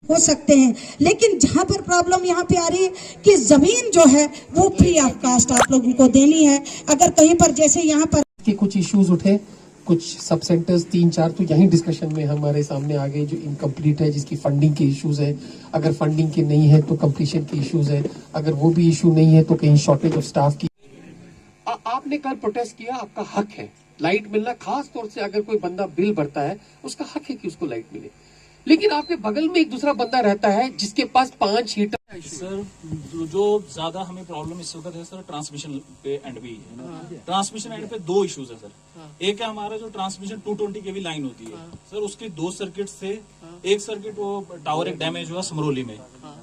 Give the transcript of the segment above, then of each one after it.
हो सकते हैं, लेकिन जहां पर प्रॉब्लम यहाँ पे आ रही है कि जमीन जो है वो फ्री ऑफ कास्ट आप लोगों को देनी है। अगर कहीं पर जैसे यहाँ पर के कुछ इश्यूज उठे, कुछ सब सेंटर्स 3-4 तो यही डिस्कशन में हमारे सामने आ गए, जो इनकम्प्लीट है, जिसकी फंडिंग के इश्यूज है। अगर फंडिंग के नहीं है तो कंप्लीशन के इश्यूज है, अगर वो भी इशू नहीं है तो कहीं शॉर्टेज ऑफ स्टाफ की। आपने कल प्रोटेस्ट किया, आपका हक है लाइट मिलना, खास तौर से अगर कोई बंदा बिल भरता है उसका हक है कि उसको लाइट मिले, लेकिन आपके बगल में एक दूसरा बंदा रहता है जिसके पास 5 हीटर। सर जो ज्यादा हमें प्रॉब्लम इस वक्त है सर, ट्रांसमिशन पे एंड भी है। ट्रांसमिशन एंड पे 2 इश्यूज है सर। एक है हमारा जो ट्रांसमिशन 220 केवी लाइन होती है सर, उसके 2 सर्किट थे। एक सर्किट वो टावर एक डैमेज हुआ समरोली में,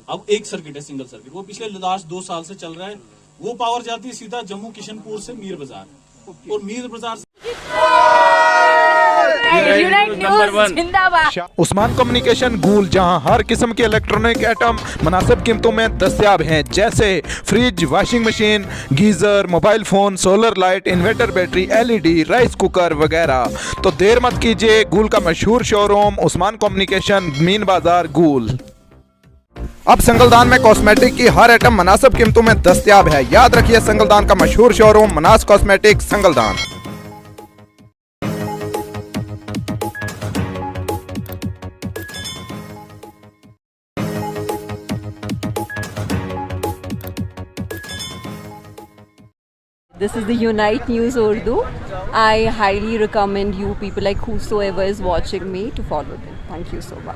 अब एक सर्किट है सिंगल सर्किट, वो पिछले लास्ट 2 साल से चल रहा है। वो पावर जाती है सीधा जम्मू किशनपुर से मीर बाजार, और मीर बाजार उस्मान कम्युनिकेशन गूल, जहां हर किस्म के इलेक्ट्रॉनिक आइटम मुनासिब कीमतों में दस्तयाब हैं, जैसे fridge, washing machine, geyser, mobile phone, solar light, inverter battery, LED, rice cooker वगैरह। तो देर मत कीजिए, गूल का मशहूर शोरूम उस्मान कम्युनिकेशन, मीन बाजार, गूल। अब संगलदान में कॉस्मेटिक की हर आइटम मुनासिब कीमतों में दस्तयाब है। याद रखिए, संगलदान का मशहूर showroom Manas cosmetic, Sangaldan. This is the Unite News Urdu. I highly recommend you people, like whosoever is watching me, to follow them. Thank you so much.